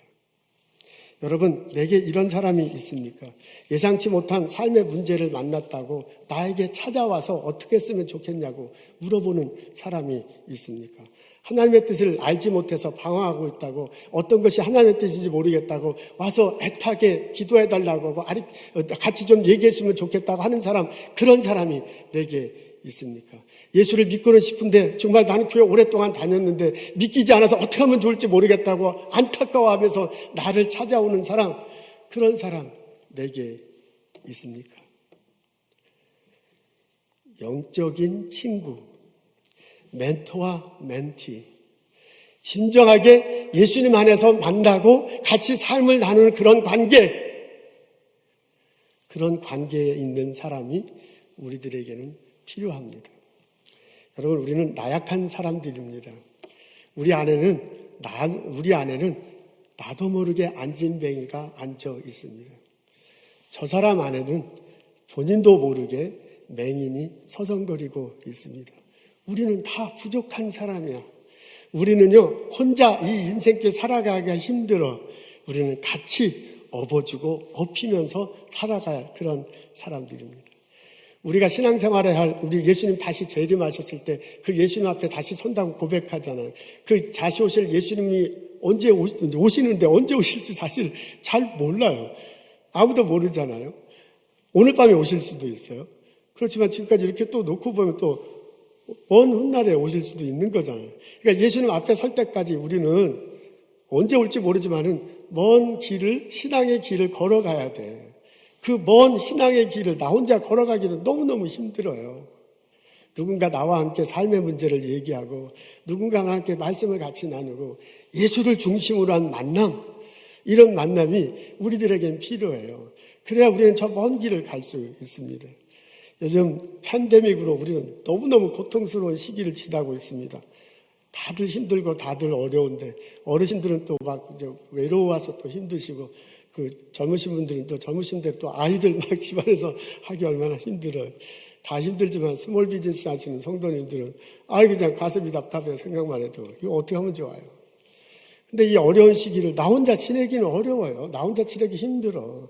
여러분, 내게 이런 사람이 있습니까? 예상치 못한 삶의 문제를 만났다고 나에게 찾아와서 어떻게 쓰면 좋겠냐고 물어보는 사람이 있습니까? 하나님의 뜻을 알지 못해서 방황하고 있다고, 어떤 것이 하나님의 뜻인지 모르겠다고 와서 애타게 기도해달라고 하고 같이 좀 얘기했으면 좋겠다고 하는 사람, 그런 사람이 내게 있습니까? 예수를 믿고는 싶은데 정말 나는 교회 오랫동안 다녔는데 믿기지 않아서 어떻게 하면 좋을지 모르겠다고 안타까워하면서 나를 찾아오는 사람, 그런 사람 내게 있습니까? 영적인 친구, 멘토와 멘티, 진정하게 예수님 안에서 만나고 같이 삶을 나누는 그런 관계에 있는 사람이 우리들에게는 필요합니다. 여러분, 우리는 나약한 사람들입니다. 우리 안에는 나도 모르게 안진뱅이가 앉아 있습니다. 저 사람 안에는 본인도 모르게 맹인이 서성거리고 있습니다. 우리는 다 부족한 사람이야. 우리는요, 혼자 이 인생길 살아가기가 힘들어. 우리는 같이 업어주고 업히면서 살아갈 그런 사람들입니다. 우리가 신앙생활을 할, 우리 예수님 다시 재림하셨을 때 그 예수님 앞에 다시 선다고 고백하잖아요. 그 다시 오실 예수님이 언제 오시는데 언제 오실지 사실 잘 몰라요. 아무도 모르잖아요. 오늘 밤에 오실 수도 있어요. 그렇지만 지금까지 이렇게 또 놓고 보면 또 먼 훗날에 오실 수도 있는 거잖아요. 그러니까 예수님 앞에 설 때까지 우리는 언제 올지 모르지만은 먼 길을, 신앙의 길을 걸어가야 돼. 그 먼 신앙의 길을 나 혼자 걸어가기는 너무너무 힘들어요. 누군가 나와 함께 삶의 문제를 얘기하고 누군가와 함께 말씀을 같이 나누고 예수를 중심으로 한 만남, 이런 만남이 우리들에겐 필요해요. 그래야 우리는 저 먼 길을 갈 수 있습니다. 요즘 팬데믹으로 우리는 너무너무 고통스러운 시기를 지나고 있습니다. 다들 힘들고 다들 어려운데 어르신들은 또 막 외로워서 또 힘드시고 그 젊으신 분들은 또 젊으신데 또 아이들 막 집안에서 하기 얼마나 힘들어요. 다 힘들지만 스몰 비즈니스 하시는 성도님들은 그냥 가슴이 답답해요. 생각만 해도. 이거 어떻게 하면 좋아요. 근데 이 어려운 시기를 나 혼자 지내기는 어려워요. 나 혼자 지내기 힘들어.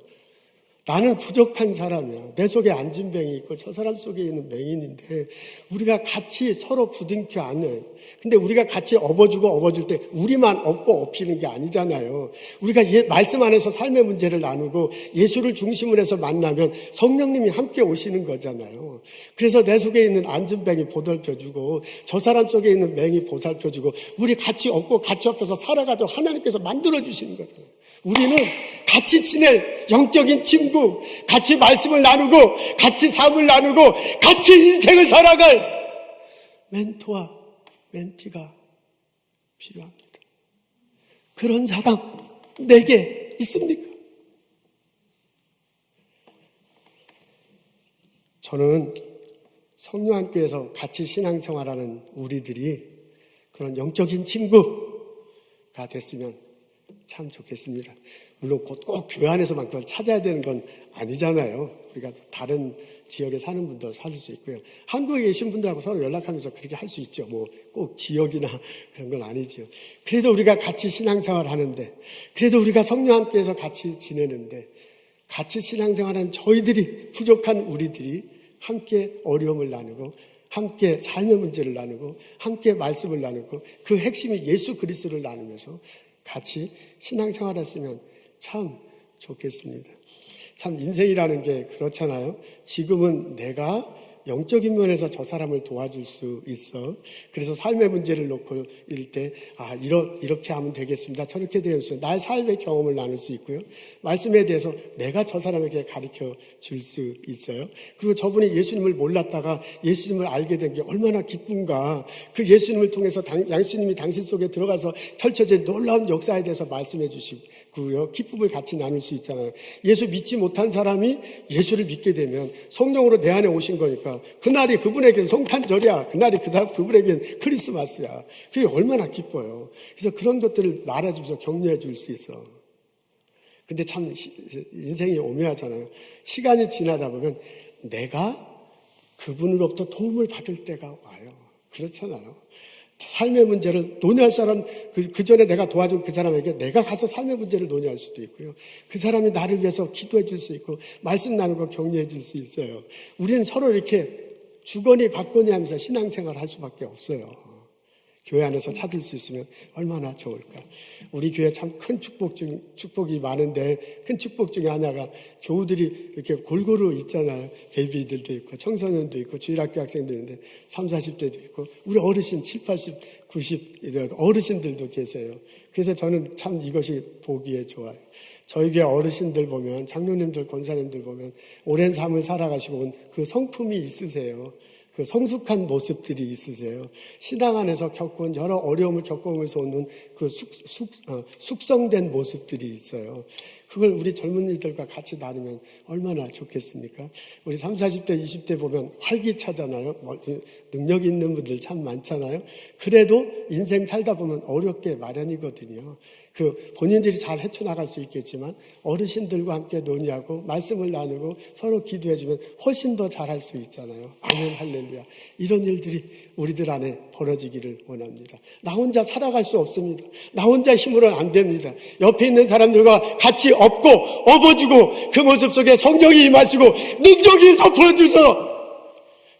나는 부족한 사람이야. 내 속에 앉은 뱅이 있고 저 사람 속에 있는 맹인인데 우리가 같이 서로 부둥켜 안아요. 근데 우리가 같이 업어줄 때 우리만 업고 업히는 게 아니잖아요. 우리가 말씀 안에서 삶의 문제를 나누고 예수를 중심으로 해서 만나면 성령님이 함께 오시는 거잖아요. 그래서 내 속에 있는 앉은 뱅이 보살펴주고 저 사람 속에 있는 맹이 보살펴주고 우리 같이 업고 같이 업혀서 살아가도록 하나님께서 만들어주시는 거잖아요. 우리는 같이 지낼 영적인 친구, 같이 말씀을 나누고 같이 삶을 나누고 같이 인생을 살아갈 멘토와 멘티가 필요합니다. 그런 사람 내게 있습니까? 저는 성령함교회에서 같이 신앙생활하는 우리들이 그런 영적인 친구가 됐으면 참 좋겠습니다. 물론 꼭 교회 안에서만 그걸 찾아야 되는 건 아니잖아요. 우리가 다른 지역에 사는 분도 찾을 수 있고요. 한국에 계신 분들하고 서로 연락하면서 그렇게 할 수 있죠. 뭐 꼭 지역이나 그런 건 아니죠. 그래도 우리가 같이 신앙생활 하는데, 그래도 우리가 성령함께서 같이 지내는데, 같이 신앙생활하는 저희들이 부족한 우리들이 함께 어려움을 나누고 함께 삶의 문제를 나누고 함께 말씀을 나누고 그 핵심이 예수 그리스도를 나누면서 같이 신앙생활했으면 참 좋겠습니다. 참 인생이라는 게 그렇잖아요. 지금은 내가 영적인 면에서 저 사람을 도와줄 수 있어. 그래서 삶의 문제를 놓고 이럴 때 이렇게 하면 되겠습니다. 저렇게 되겠습니다. 나의 삶의 경험을 나눌 수 있고요. 말씀에 대해서 내가 저 사람에게 가르쳐 줄 수 있어요. 그리고 저분이 예수님을 몰랐다가 예수님을 알게 된 게 얼마나 기쁜가. 그 예수님을 통해서 예수님이 당신 속에 들어가서 펼쳐진 놀라운 역사에 대해서 말씀해 주시고요. 기쁨을 같이 나눌 수 있잖아요. 예수 믿지 못한 사람이 예수를 믿게 되면 성령으로 내 안에 오신 거니까 그날이 그분에게는 성탄절이야. 그날이 그분에게는 크리스마스야. 그게 얼마나 기뻐요. 그래서 그런 것들을 말해주면서 격려해 줄 수 있어. 근데 참 인생이 오묘하잖아요. 시간이 지나다 보면 내가 그분으로부터 도움을 받을 때가 와요. 그렇잖아요. 삶의 문제를 논의할 사람, 그 전에 내가 도와준 그 사람에게 내가 가서 삶의 문제를 논의할 수도 있고요. 그 사람이 나를 위해서 기도해 줄 수 있고, 말씀 나누고 격려해 줄 수 있어요. 우리는 서로 이렇게 주거니 받거니 하면서 신앙생활을 할 수밖에 없어요. 교회 안에서 찾을 수 있으면 얼마나 좋을까. 우리 교회 참 큰 축복이 많은데 큰 축복 중에 하나가 교우들이 이렇게 골고루 있잖아요. 베이비들도 있고 청소년도 있고 주일학교 학생도 있는데 30, 40대도 있고 우리 어르신 70, 80, 90 어르신들도 계세요. 그래서 저는 참 이것이 보기에 좋아요. 저희 교회 어르신들 보면 장로님들 권사님들 보면 오랜 삶을 살아가시고 온 그 성품이 있으세요. 그 성숙한 모습들이 있으세요. 신앙 안에서 겪은 여러 어려움을 겪으면서 오는 그 숙성된 모습들이 있어요. 그걸 우리 젊은이들과 같이 나누면 얼마나 좋겠습니까? 우리 30, 40대, 20대 보면 활기차잖아요. 능력 있는 분들 참 많잖아요. 그래도 인생 살다 보면 어렵게 마련이거든요. 그 본인들이 잘 헤쳐나갈 수 있겠지만 어르신들과 함께 논의하고 말씀을 나누고 서로 기도해주면 훨씬 더 잘할 수 있잖아요. 아멘 할렐루야. 이런 일들이 우리들 안에 벌어지기를 원합니다. 나 혼자 살아갈 수 없습니다. 나 혼자 힘으로는 안 됩니다. 옆에 있는 사람들과 같이 업고 업어주고 그 모습 속에 성령이 임하시고 능력이 덮어주셔서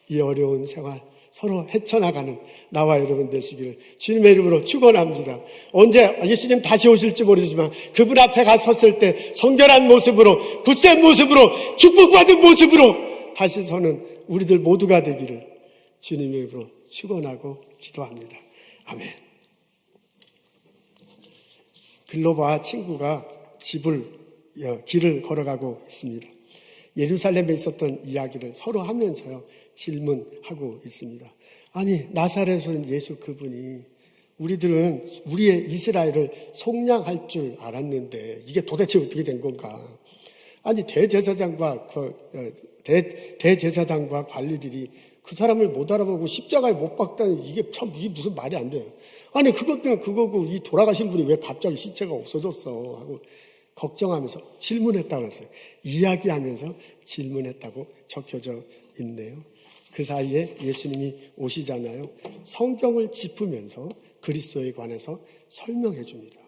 이 어려운 생활 서로 헤쳐나가는 나와 여러분 되시기를 주님의 이름으로 축원합니다. 언제 예수님 다시 오실지 모르지만 그분 앞에 갔었을 때 성결한 모습으로 굳센 모습으로 축복받은 모습으로 다시 서는 우리들 모두가 되기를 주님의 이름으로 축원하고 기도합니다. 아멘. 글로바와 친구가 길을 걸어가고 있습니다. 예루살렘에 있었던 이야기를 서로 하면서요 질문하고 있습니다. 아니 나사렛에서는 예수 그분이 우리들은 우리의 이스라엘을 속량할 줄 알았는데 이게 도대체 어떻게 된 건가? 아니 대제사장과 대제사장과 관리들이 그 사람을 못 알아보고 십자가에 못 박다니 이게 무슨 말이 안 돼요. 아니 그것도 그거고 이 돌아가신 분이 왜 갑자기 시체가 없어졌어 하고 걱정하면서 질문했다고 그랬어요. 이야기하면서 질문했다고 적혀져 있네요. 그 사이에 예수님이 오시잖아요. 성경을 짚으면서 그리스도에 관해서 설명해 줍니다.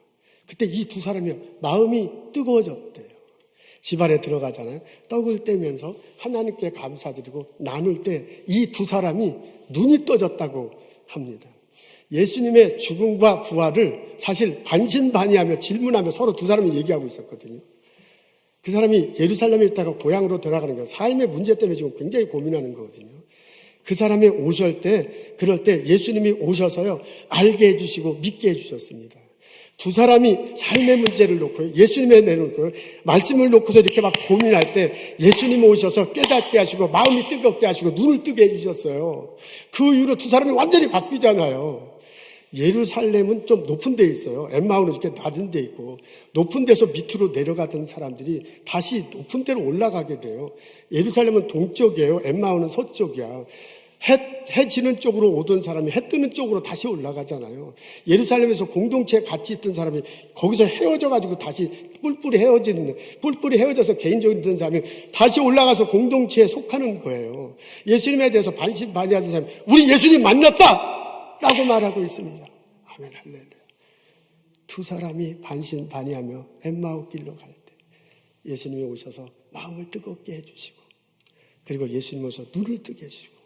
그때 이 두 사람이 마음이 뜨거워졌대요. 집안에 들어가잖아요. 떡을 떼면서 하나님께 감사드리고 나눌 때 이 두 사람이 눈이 떠졌다고 합니다. 예수님의 죽음과 부활을 사실 반신반의하며 질문하며 서로 두 사람이 얘기하고 있었거든요. 그 사람이 예루살렘에 있다가 고향으로 돌아가는 거예요. 삶의 문제 때문에 지금 굉장히 고민하는 거거든요. 그 사람이 그럴 때 예수님이 오셔서요, 알게 해주시고 믿게 해주셨습니다. 두 사람이 삶의 문제를 놓고 예수님에 내놓고 말씀을 놓고서 이렇게 막 고민할 때 예수님이 오셔서 깨닫게 하시고 마음이 뜨겁게 하시고 눈을 뜨게 해주셨어요. 그 이후로 두 사람이 완전히 바뀌잖아요. 예루살렘은 좀 높은 데 있어요. 엠마오는 이렇게 낮은 데 있고 높은 데서 밑으로 내려가던 사람들이 다시 높은 데로 올라가게 돼요. 예루살렘은 동쪽이에요. 엠마오는 서쪽이야. 해 지는 쪽으로 오던 사람이 해 뜨는 쪽으로 다시 올라가잖아요. 예루살렘에서 공동체에 같이 있던 사람이 거기서 헤어져가지고 다시 뿔뿔이 헤어져서 개인적인 사람이 다시 올라가서 공동체에 속하는 거예요. 예수님에 대해서 반신반의하는 사람이 우리 예수님 만났다! 라고 말하고 있습니다. 아멘, 할렐루야. 두 사람이 반신반의하며 엠마오 길로 갈 때 예수님이 오셔서 마음을 뜨겁게 해주시고 그리고 예수님이 오셔서 눈을 뜨게 해주시고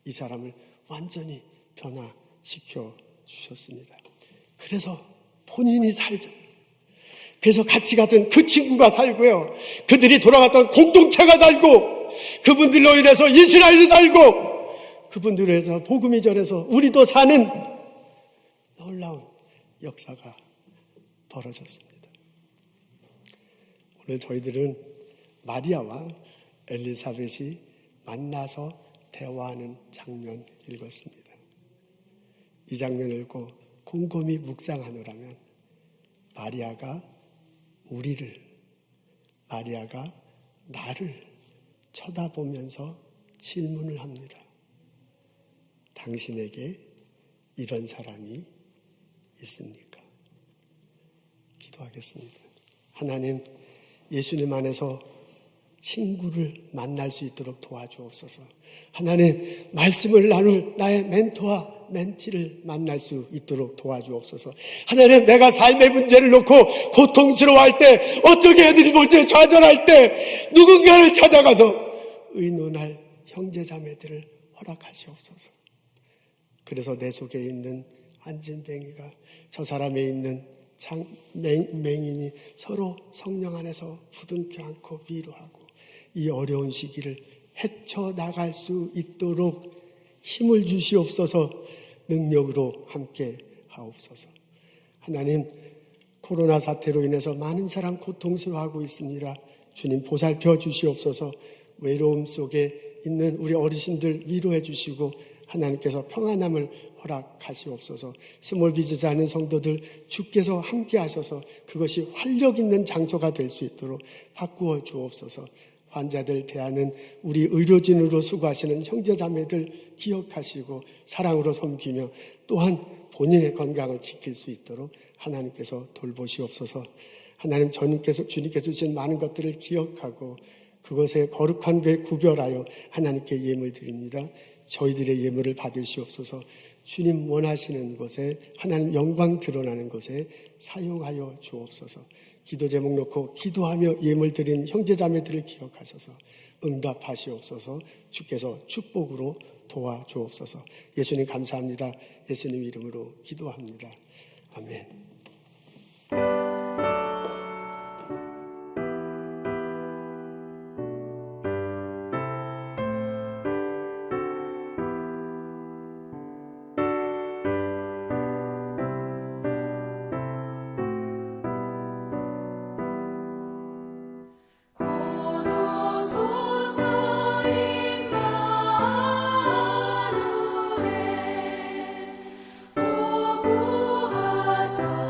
이 사람을 완전히 변화시켜 주셨습니다. 그래서 본인이 살잖아요. 그래서 같이 갔던 그 친구가 살고요. 그들이 돌아갔던 공동체가 살고 그분들로 인해서 이스라엘이 살고 그분들로 인해서 복음이 전해서 우리도 사는 놀라운 역사가 벌어졌습니다. 오늘 저희들은 마리아와 엘리사벳이 만나서 대화하는 장면 읽었습니다. 이 장면을 읽고 곰곰이 묵상하노라면 마리아가 나를 쳐다보면서 질문을 합니다. 당신에게 이런 사람이 있습니까? 기도하겠습니다. 하나님, 예수님 안에서 친구를 만날 수 있도록 도와주옵소서. 하나님, 말씀을 나눌 나의 멘토와 멘티를 만날 수 있도록 도와주옵소서. 하나님, 내가 삶의 문제를 놓고 고통스러워할 때, 어떻게 애들이 볼지 좌절할 때 누군가를 찾아가서 의논할 형제자매들을 허락하시옵소서. 그래서 내 속에 있는 안진뱅이가 저 사람에 있는 맹인이 서로 성령 안에서 부둥켜 안고 위로하고 이 어려운 시기를 헤쳐나갈 수 있도록 힘을 주시옵소서. 능력으로 함께 하옵소서. 하나님, 코로나 사태로 인해서 많은 사람 고통스러워하고 있습니다. 주님 보살펴 주시옵소서. 외로움 속에 있는 우리 어르신들 위로해 주시고 하나님께서 평안함을 허락하시옵소서. 스몰 비즈니스 하는 성도들 주께서 함께 하셔서 그것이 활력 있는 장소가 될 수 있도록 바꾸어 주옵소서. 환자들 대하는 우리 의료진으로 수고하시는 형제자매들 기억하시고 사랑으로 섬기며 또한 본인의 건강을 지킬 수 있도록 하나님께서 돌보시옵소서. 하나님, 주님께서 주신 많은 것들을 기억하고 그것에 거룩한 게 구별하여 하나님께 예물 드립니다. 저희들의 예물을 받으시옵소서. 주님 원하시는 곳에 하나님 영광 드러나는 곳에 사용하여 주옵소서. 기도 제목 놓고 기도하며 예물 드린 형제자매들을 기억하셔서 응답하시옵소서. 주께서 축복으로 도와주옵소서. 예수님 감사합니다. 예수님 이름으로 기도합니다. 아멘. 오구하소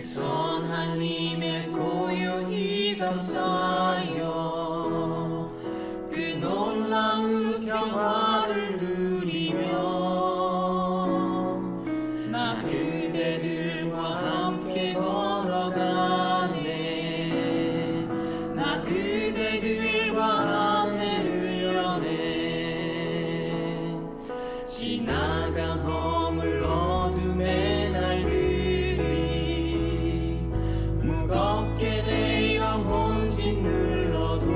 선한 님의 고요히 감사하여 그 놀라운 평화를 누리며 나 그대들과 함께 걸어가네. 나 그대들과 하늘을 여네. 지나간 허물 어둠의 날들이 무겁게 내 영혼 짓눌러도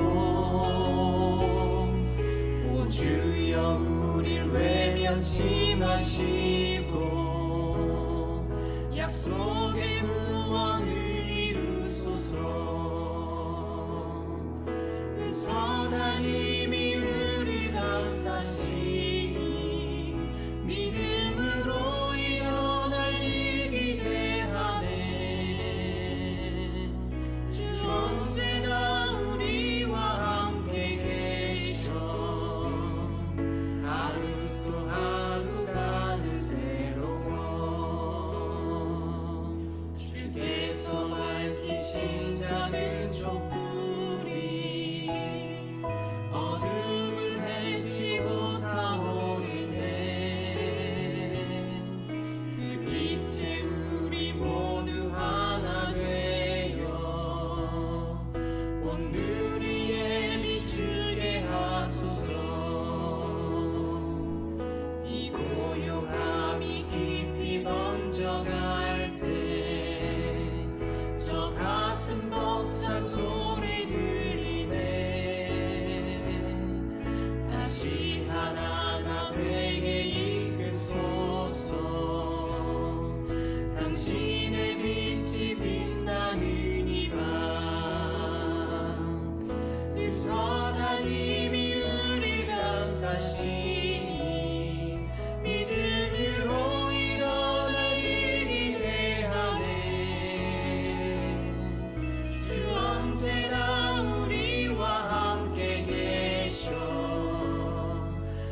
오 주여 우릴 외면치 마시고 약속의 구원을 이루소서. 그 선한 힘이 우리 감싸시니 믿음으로 일어날 일 기대하네. 주 언제나 우리와 함께 계셔 하루 또 하루가 늘 새로워. 주께서 밝히신 작은 촛불이 어둠을 헤치고 타오르네. 그 빛에 우리 모두 하나 되어 온 누리에 비추게 하소서. 이 고요함이 깊이 번져갈 때 저 가슴 벅찬 소리 들리네. 다시 하나가 되게 이끄소서. 당신의 빛이 빛나는 이 밤 그 선한 힘이 우릴 감싸시니 믿음으로 일어날 일 기대하네. 주 언제나 우리와 함께 계셔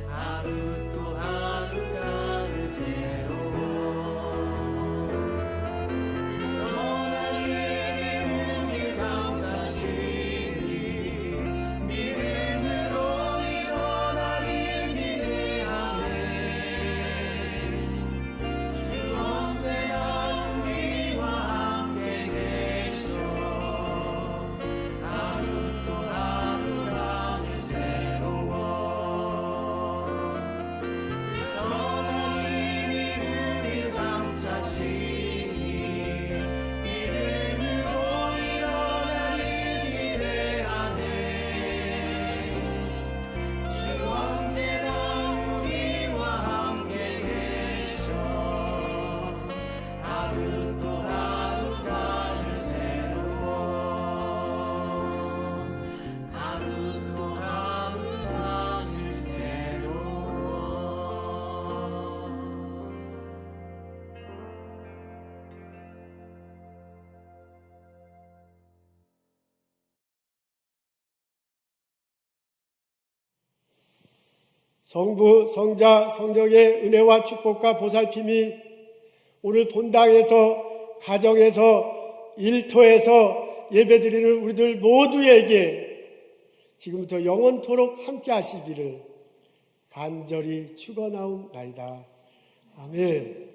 하루 또 하루가 늘 새로워. 성부, 성자, 성령의 은혜와 축복과 보살핌이 오늘 본당에서, 가정에서, 일터에서 예배드리는 우리들 모두에게 지금부터 영원토록 함께 하시기를 간절히 축원하옵나이다. 아멘.